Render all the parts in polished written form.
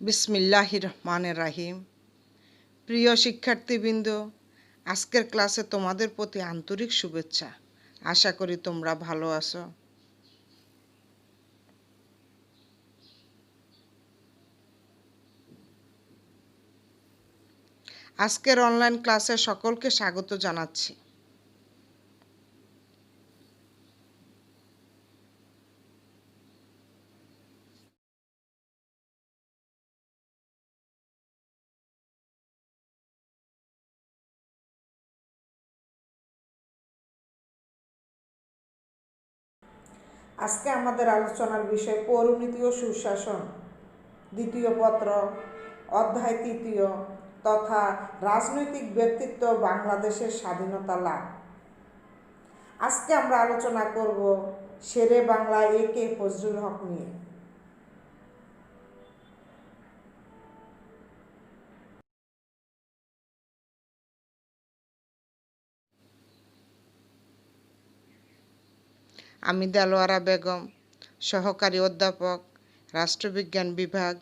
বিসমিল্লাহির রহমানির রাহিম। প্রিয় শিক্ষার্থীবৃন্দ, আজকের ক্লাসে তোমাদের প্রতি আন্তরিক শুভেচ্ছা। আশা করি তোমরা ভালো আছো। আজকের অনলাইন ক্লাসে সকলকে স্বাগত জানাচ্ছি। আজকে আমাদের আলোচনার বিষয় পৌরনীতি ও সুশাসন, দ্বিতীয় পত্র, অধ্যায় ৩ তথা রাজনৈতিক ব্যক্তিত্ব বাংলাদেশের স্বাধীনতা লাভ। আজকে আমরা আলোচনা করব শেরে বাংলা এ.কে ফজলুল হক নিয়ে। আমি দেলোয়ারা বেগম, সহকারী অধ্যাপক, রাষ্ট্রবিজ্ঞান বিভাগ,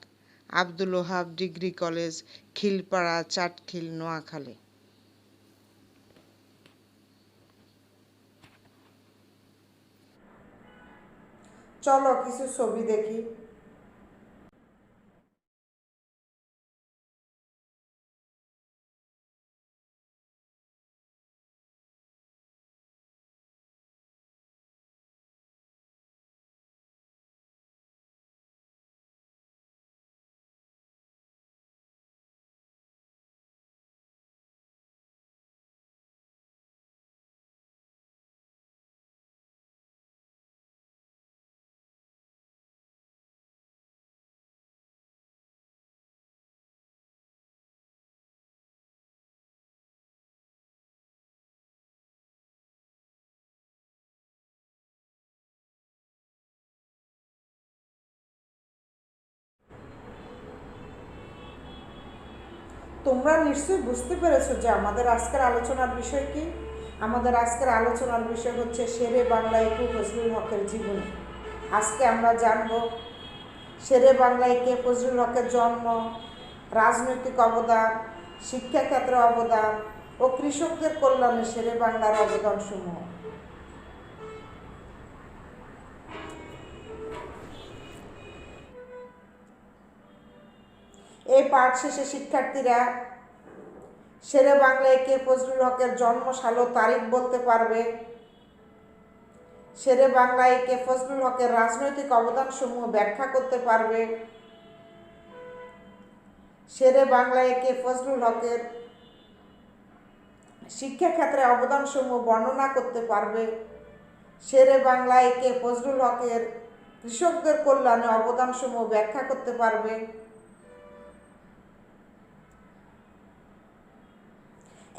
আব্দুল ওহাব ডিগ্রি কলেজ, খিলপাড়া, চাটখিল, নোয়াখালী। চলো কিছু ছবি দেখি। তোমরা নিশ্চয়ই বুঝতে পেরেছো যে আমাদের আজকের আলোচনার বিষয় কি। আমাদের আজকের আলোচনার বিষয় হচ্ছে শেরে বাংলা এ.কে ফজলুল হকের জীবনী। আজকে আমরা জানব শেরে বাংলা এ.কে ফজলুল হকের জন্ম, রাজনৈতিক অবদান, শিক্ষাক্ষেত্রে অবদান ও কৃষকদের কল্যাণে শেরে বাংলার অবদানসমূহ। এই পাঠ শেষে শিক্ষার্থীরা শেরে বাংলা এ.কে ফজলুল হকের জন্মসাল ও তারিখ বলতে পারবে। শেরে বাংলা এ.কে ফজলুল হকের রাজনৈতিক অবদানসমূহ ব্যাখ্যা করতে পারবে। শেরে বাংলা এ.কে ফজলুল হকের শিক্ষাক্ষেত্রে অবদানসমূহ বর্ণনা করতে পারবে। শেরে বাংলা এ.কে ফজলুল হকের কৃষকদের কল্যাণে অবদানসমূহ ব্যাখ্যা করতে পারবে।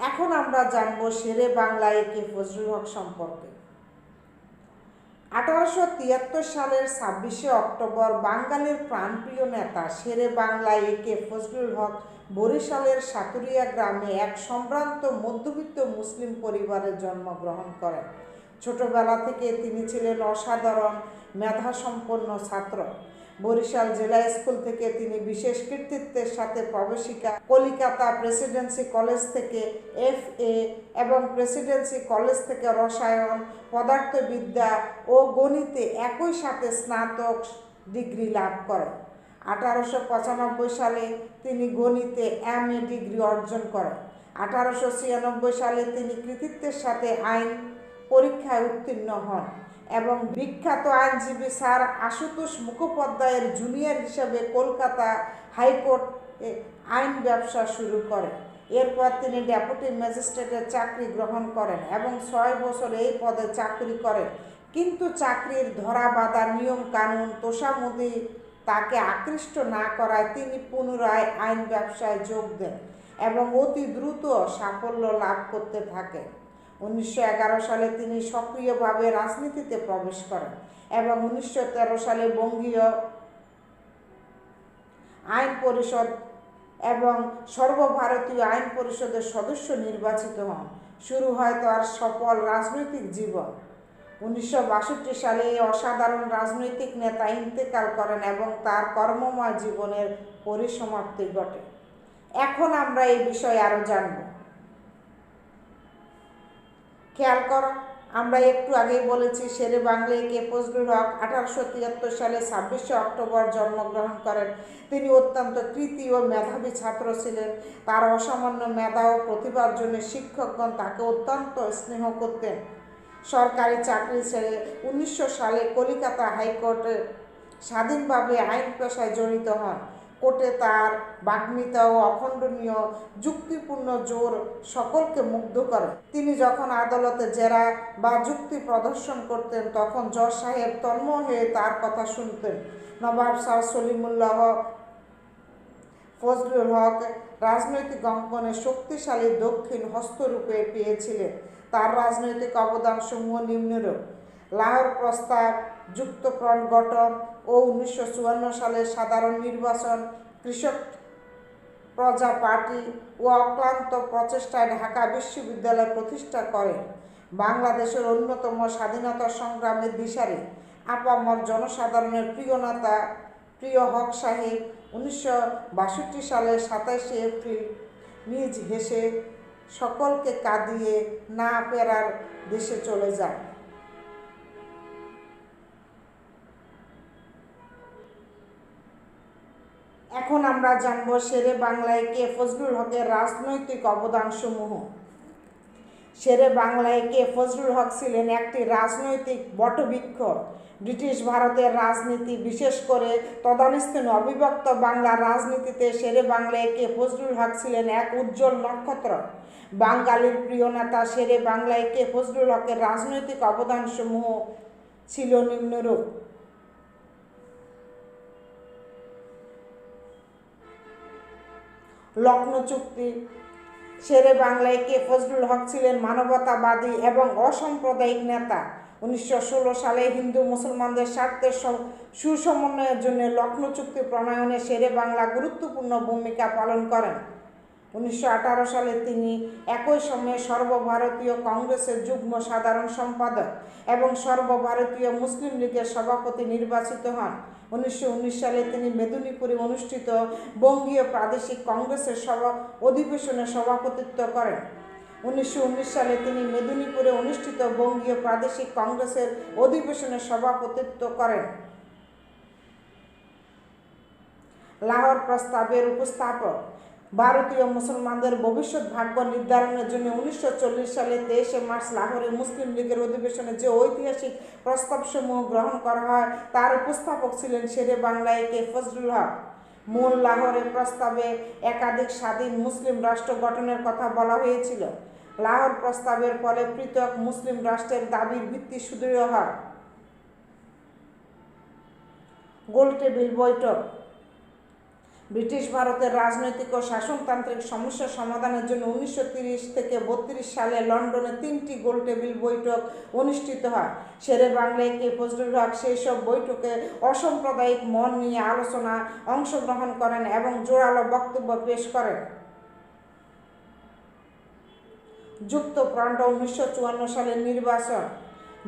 এখন আমরা জানব শেরে বাংলা এ.কে ফজলুল হক সম্পর্কে। 1873 সালের 26শে অক্টোবর বাঙালির প্রাণপ্রিয় নেতা শেরে বাংলা এ.কে ফজলুল হক বরিশালের সাতুরিয়া গ্রামে এক সম্ভ্রান্ত মধ্যবিত্ত মুসলিম পরিবারে জন্মগ্রহণ করেন। ছোটবেলা থেকে তিনি ছিলেন অসাধারণ মেধাসম্পন্ন ছাত্র। বরিশাল জেলা স্কুল থেকে তিনি বিশেষ কৃতিত্বের সাথে প্রবেশিকা, কলিকাতা প্রেসিডেন্সি কলেজ থেকে এফ.এ. এবং প্রেসিডেন্সি কলেজ থেকে রসায়ন, পদার্থবিদ্যা ও গণিতে একই সাথে স্নাতক ডিগ্রি লাভ করেন। 1895 সালে তিনি গণিতে এম.এ. ডিগ্রি অর্জন করেন। 1896 সালে তিনি কৃতিত্বের সাথে আইন পরীক্ষায় উত্তীর্ণ হন এবং বিখ্যাত আইনজীবী স্যার আশুতোষ মুখোপাধ্যায়ের জুনিয়র হিসেবে কলকাতা হাইকোর্টে আইন ব্যবসা শুরু করেন। এরপর তিনি ডেপুটি ম্যাজিস্ট্রেটের চাকরি গ্রহণ করেন এবং 6 বছর এই পদে চাকরি করেন। কিন্তু চাকরির ধরাবাঁধা নিয়ম কানুন তোষামোদী তাকে আকৃষ্ট না করায় তিনি পুনরায় আইন ব্যবসায় যোগ দেন এবং অতি দ্রুত সাফল্য লাভ করতে থাকেন। 1911 সালে তিনি সক্রিয়ভাবে রাজনীতিতে প্রবেশ করেন এবং 1913 সালে বঙ্গীয় আইন পরিষদ এবং সর্বভারতীয় আইন পরিষদের সদস্য নির্বাচিত হন। শুরু হয় তার সফল রাজনৈতিক জীবন। 1962 সালে এই অসাধারণ রাজনৈতিক নেতা ইন্তেকাল করেন এবং তার কর্মময় জীবনের পরিসমাপ্তি ঘটে। এখন আমরা এই বিষয়ে আরও জানব। খেয়াল করো, আমরা একটু আগেই বলেছি শেরে বাংলা একে ফজলুল হক 1873 সালে 26শে অক্টোবর জন্মগ্রহণ করেন। তিনি অত্যন্ত কৃতী ও মেধাবী ছাত্র ছিলেন। তার অসামান্য মেধা ও প্রতিভার জন্য শিক্ষকগণ তাকে অত্যন্ত স্নেহ করতেন। সরকারি চাকরি ছেড়ে 1900 সালে কলিকাতা হাইকোর্টে স্বাধীনভাবে আইন পেশায় জড়িত হন। কোর্টে তার বাগ্মিতা ও অখণ্ডনীয় যুক্তিপূর্ণ জোর সকলকে মুগ্ধ করে। তিনি যখন আদালতে জেরা বা যুক্তি প্রদর্শন করতেন তখন জজ সাহেব তন্ময় হয়ে তার কথা শুনতেন। নবাব শাহ সলিমুল্লাহ ফজলুল হক রাজনৈতিক অঙ্গনে শক্তিশালী দক্ষিণ হস্তরূপে পেয়েছিলেন। তার রাজনৈতিক অবদানসমূহ নিম্নরূপ: লাহোর প্রস্তাব, যুক্তফ্রন্ট গঠন ও 1954 সালের সাধারণ নির্বাচন, কৃষক প্রজা পার্টি ও অক্লান্ত প্রচেষ্টায় ঢাকা বিশ্ববিদ্যালয় প্রতিষ্ঠা করেন। বাংলাদেশের অন্যতম স্বাধীনতা সংগ্রামের দিশারি, আপামর জনসাধারণের প্রিয় নেতা প্রিয় হক সাহেব 1962 সালের 27শে এপ্রিল নিজ হেসে সকলকে কাঁদিয়ে না ফেরার দেশে চলে যান। এখন আমরা জানব শেরে বাংলায় কে ফজলুল হকের রাজনৈতিক অবদানসমূহ। শেরে বাংলায় কে ফজলুল হক ছিলেন একটি রাজনৈতিক বটবৃক্ষ। ব্রিটিশ ভারতের রাজনীতি, বিশেষ করে তদানীন্তন অবিভক্ত বাংলার রাজনীতিতে শেরে বাংলায় কে ফজলুল হক ছিলেন এক উজ্জ্বল নক্ষত্র। বাঙালির প্রিয় নেতা শেরে বাংলায় কে ফজলুল হকের রাজনৈতিক অবদানসমূহ ছিল নিম্নরূপ: লখনৌ চুক্তি। শেরে বাংলায় কে ফজলুল হক ছিলেন মানবতাবাদী এবং অসাম্প্রদায়িক নেতা। 1916 সালে হিন্দু মুসলমানদের স্বার্থের সুসমন্বয়ের জন্য লখনৌ চুক্তি প্রণয়নে শেরে বাংলা গুরুত্বপূর্ণ ভূমিকা পালন করেন। 1918 সালে তিনি একই সময়ে সর্বভারতীয় কংগ্রেসের যুগ্ম সাধারণ সম্পাদক এবং সর্বভারতীয় মুসলিম লীগের সভাপতি নির্বাচিত হন। 1919 সালে তিনি মেদিনীপুরে অনুষ্ঠিত বঙ্গীয় প্রাদেশিক কংগ্রেসের অধিবেশনে সভাপতিত্ব করেন। 1919 সালে তিনি মেদিনীপুরে অনুষ্ঠিত বঙ্গীয় প্রাদেশিক কংগ্রেসের অধিবেশনে সভাপতিত্ব করেন। লাহোর প্রস্তাবের উপস্থাপক। ভারতীয় মুসলমানদের ভবিষ্যৎ ভাগ্য নির্ধারণের জন্য 1940 সালে 23শে মার্চ লাহোরে মুসলিম লীগের অধিবেশনে যে ঐতিহাসিক প্রস্তাবসমূহ গ্রহণ করা হয় তার উপস্থাপক ছিলেন শেরে বাংলায় কে ফজলুল হক। মূল লাহোরের প্রস্তাবে একাধিক স্বাধীন মুসলিম রাষ্ট্র গঠনের কথা বলা হয়েছিল। লাহোর প্রস্তাবের ফলে পৃথক মুসলিম রাষ্ট্রের দাবির ভিত্তি সুদৃঢ় হয়। গোলটেবিল বৈঠক। ব্রিটিশ ভারতের রাজনৈতিক ও শাসনতান্ত্রিক সমস্যা সমাধানের জন্য 1930 থেকে 32 সালে লন্ডনে 3টি গোলটেবিল বৈঠক অনুষ্ঠিত হয়। শেরে বাংলায় কে ফজলুল হক সেই সব বৈঠকে অসাম্প্রদায়িক মন নিয়ে আলোচনা অংশগ্রহণ করেন এবং জোরালো বক্তব্য পেশ করেন। যুক্তফ্রন্ট 1954 সালের নির্বাচন।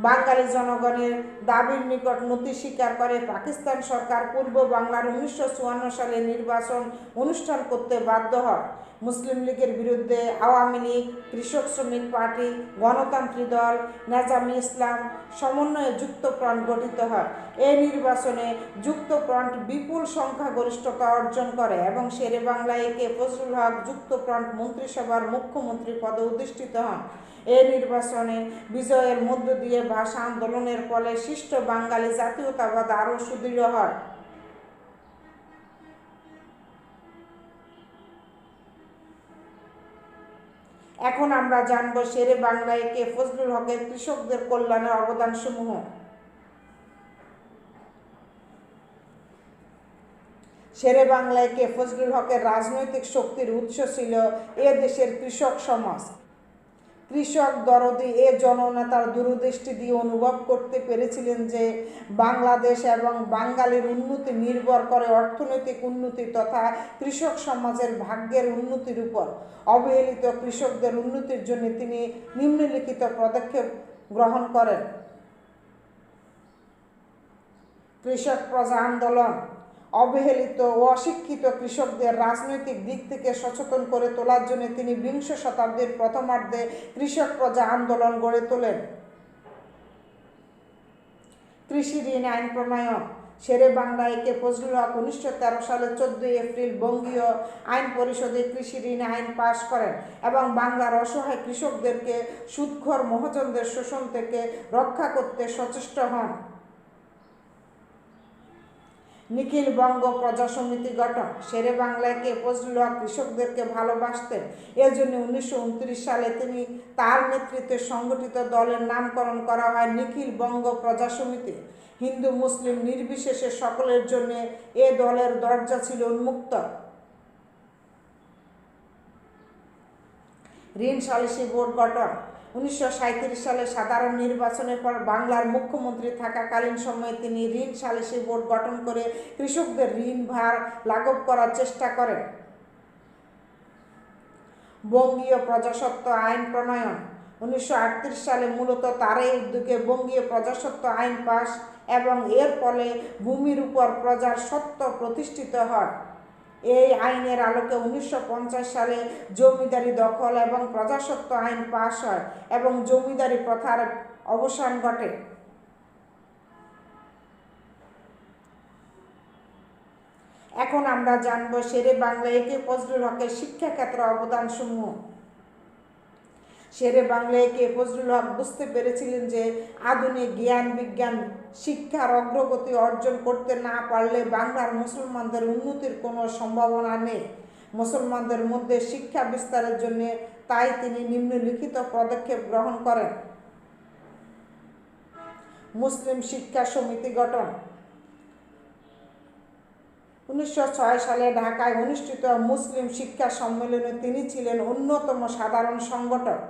বাঙালি জনগণের দাবির নিকট নতি স্বীকার করে পাকিস্তান সরকার পূর্ব বাংলার 1954 সালে নির্বাচন অনুষ্ঠান করতে বাধ্য হয়। মুসলিম লীগের বিরুদ্ধে আওয়ামী লীগ, কৃষক শ্রমিক পার্টি, গণতান্ত্রিক দল, নেজামে ইসলাম সমন্বয়ে যুক্তফ্রন্ট গঠিত হয়। এই নির্বাচনে যুক্তফ্রন্ট বিপুল সংখ্যাগরিষ্ঠতা অর্জন করে এবং শেরে বাংলায় কে ফজলুল হক যুক্তফ্রন্ট মন্ত্রিসভার মুখ্যমন্ত্রী পদে অধিষ্ঠিত হন। এই নির্বাচনে বিজয়ের মধ্য দিয়ে ভাষা আন্দোলনের ফলে সৃষ্ট বাঙালি জাতীয়তাবাদ আরও সুদৃঢ় হয়। এখন আমরা জানব শেরে বাংলায় কে ফজলুল হকের কৃষকদের কল্যাণের অবদানসমূহ। শেরে বাংলায় কে ফজলুল হকের রাজনৈতিক শক্তির উৎস ছিল এ দেশের কৃষক সমাজ। কৃষক দরদি এ জননেতার দূরদৃষ্টি দিয়ে অনুভব করতে পেরেছিলেন যে বাংলাদেশ এবং বাঙালির উন্নতি নির্ভর করে অর্থনৈতিক উন্নতি তথা কৃষক সমাজের ভাগ্যের উন্নতির উপর। অবহেলিত কৃষকদের উন্নতির জন্য তিনি নিম্নলিখিত পদক্ষেপ গ্রহণ করেন। কৃষক প্রজা আন্দোলন অবহেলিত ও অশিক্ষিত কৃষকদের রাজনৈতিক দিক থেকে সচেতন করে তোলার জন্য তিনি বিংশ শতাব্দীর প্রথমার্ধে কৃষক প্রজা আন্দোলন গড়ে তোলেন। কৃষি ঋণ আইন প্রণয়ন শেরে বাংলা একে ফজলুল হক 1913 সালের 14 এপ্রিল বঙ্গীয় আইন পরিষদে কৃষি ঋণ আইন পাশ করেন এবং বাংলার অসহায় কৃষকদেরকে সুদখোর মহাজনদের শোষণ থেকে রক্ষা করতে সচেষ্ট হন। নিখিল বঙ্গ প্রজা সমিতি গঠন শেরে বাংলায় কে ফজলুল হক কৃষকদেরকে ভালোবাসতেন। এর জন্য 1929 সালে তিনি তার নেতৃত্বে সংগঠিত দলের নামকরণ করা হয় নিখিল বঙ্গ প্রজা সমিতি। হিন্দু মুসলিম নির্বিশেষে সকলের জন্য এ দলের দরজা ছিল উন্মুক্ত। ঋণ সালিসি বোর্ড গঠন 1937 সালে সাধারণ নির্বাচনের পর বাংলার মুখ্যমন্ত্রী থাকাকালীন সময়ে তিনি ঋণ সালিসি বোর্ড গঠন করে কৃষকদের ঋণ ভার লাঘব করার চেষ্টা করেন। বঙ্গীয় প্রজাস্বত্ব আইন প্রণয়ন 1938 সালে মূলত তারই উদ্যোগে বঙ্গীয় প্রজাস্বত্ব আইন পাস এবং এর ফলে ভূমির উপর প্রজার স্বত্ব প্রতিষ্ঠিত হয়। এই আইনের আলোকে 1950 সালে জমিদারি দখল এবং প্রজাস্বত্ব আইন পাস হয় এবং জমিদারি প্রথার অবসান ঘটে। এখন আমরা জানব শেরে বাংলা একে ফজলুল হকের শিক্ষা ক্ষেত্রে অবদান সমূহ। শেরে বাংলা একে ফজলুল হক বুঝতে পেরেছিলেন যে আধুনিক জ্ঞান বিজ্ঞান শিক্ষার অগ্রগতি অর্জন করতে না পারলে বাংলার মুসলমানদের উন্নতির কোনো সম্ভাবনা নেই। মুসলমানদের মধ্যে শিক্ষা বিস্তারের জন্য তাই তিনি নিম্নলিখিত পদক্ষেপ গ্রহণ করেন। মুসলিম শিক্ষা সমিতি গঠন 1906 সালে ঢাকায় অনুষ্ঠিত মুসলিম শিক্ষা সম্মেলনে তিনি ছিলেন অন্যতম সাধারণ সংগঠক।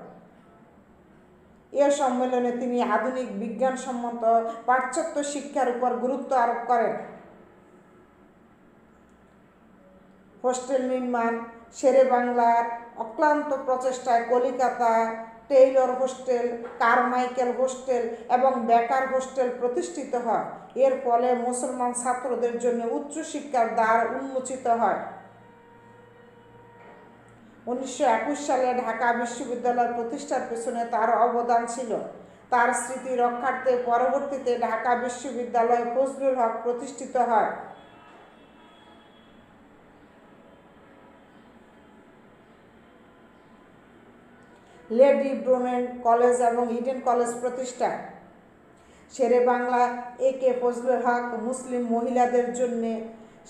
এ সম্মেলনে তিনি আধুনিক বিজ্ঞানসম্মত পাশ্চাত্য শিক্ষার উপর গুরুত্ব আরোপ করেন। হোস্টেল নির্মাণ শেরে বাংলার অক্লান্ত প্রচেষ্টায় Calcutta Taylor hostel, Carmichael hostel এবং বেকার হোস্টেল প্রতিষ্ঠিত হয়। এর ফলে মুসলমান ছাত্রদের জন্য উচ্চশিক্ষার দ্বার উন্মোচিত হয়। 1921 সালে ঢাকা বিশ্ববিদ্যালয় প্রতিষ্ঠার পেছনে তার অবদান ছিল। তার স্মৃতি রক্ষার্থে পরবর্তীতে ঢাকা বিশ্ববিদ্যালয় ফজলুল হক প্রতিষ্ঠিত হয়। লেডি ব্রুনেন কলেজ এবং ইডেন কলেজ প্রতিষ্ঠা শেরে বাংলা একে ফজলুল হক মুসলিম মহিলাদের জন্য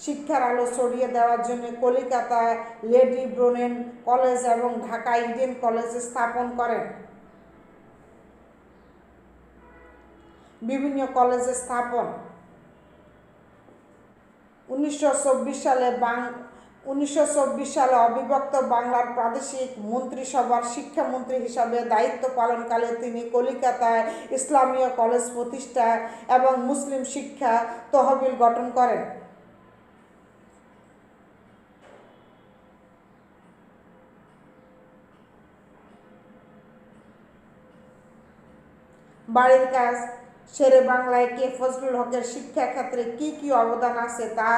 শিক্ষার আলো ছড়িয়ে দেওয়ার জন্য কলিকাতায় লেডি ব্রুনেন কলেজ এবং ঢাকা ইডেন কলেজ স্থাপন করেন। বিভিন্ন কলেজ স্থাপন 1924 সালে অবিভক্ত বাংলার প্রাদেশিক মন্ত্রিসভার শিক্ষামন্ত্রী হিসাবে দায়িত্ব পালনকালে তিনি কলিকাতায় ইসলামীয় কলেজ প্রতিষ্ঠা এবং মুসলিম শিক্ষা তহবিল গঠন করেন। বাড়ির কাজ শেরে বাংলায় কে ফজলুল হকের শিক্ষা ক্ষেত্রে কি কি অবদান আছে তা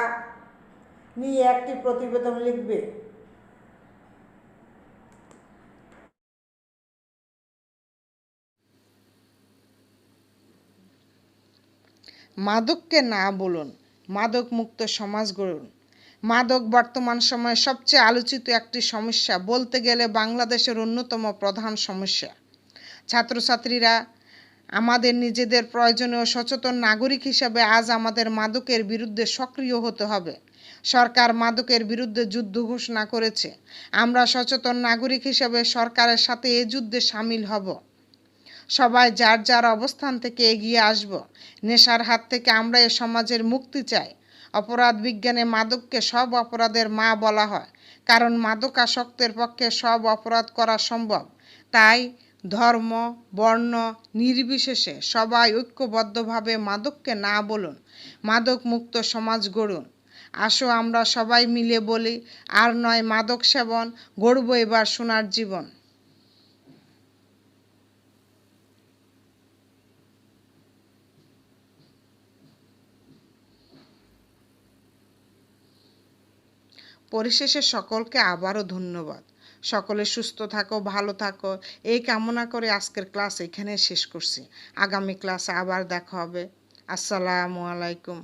নিয়ে একটি প্রতিবেদন লিখবে। মাদককে না বলুন, মাদক মুক্ত সমাজ গড়ুন। মাদক বর্তমান সময়ে সবচেয়ে আলোচিত একটি সমস্যা, বলতে গেলে বাংলাদেশের অন্যতম প্রধান সমস্যা। ছাত্রছাত্রীরা আমাদের নিজেদের প্রয়োজনীয় সচেতন নাগরিক হিসাবে আজ আমাদের মাদকের বিরুদ্ধে সক্রিয় হতে হবে। সরকার মাদকের বিরুদ্ধে যুদ্ধ ঘোষণা করেছে। আমরা সচেতন নাগরিক হিসাবে সরকারের সাথে এই যুদ্ধে সামিল হব। সবাই যার যার অবস্থান থেকে এগিয়ে আসব। নেশার হাত থেকে আমরা এ সমাজের মুক্তি চাই। অপরাধ বিজ্ঞানে মাদককে সব অপরাধের মা বলা হয়, কারণ মাদকাসক্তের পক্ষে সব অপরাধ করা সম্ভব। তাই ধর্ম বর্ণ নির্বিশেষে সবাই ঐক্যবদ্ধভাবে মাদককে না বলুন, মাদক মুক্ত সমাজ গড়ুন। আসো আমরা সবাই মিলে বলি, আর নয় মাদক সেবন, গড়ব এবার সোনার জীবন। পরিশেষে সকলকে আবারও ধন্যবাদ। সকলে সুস্থ থাকো, ভালো থাকো এই কামনা করে আজকের ক্লাস এখানে শেষ করছি। আগামী ক্লাসে আবার দেখা হবে। আসসালামু আলাইকুম।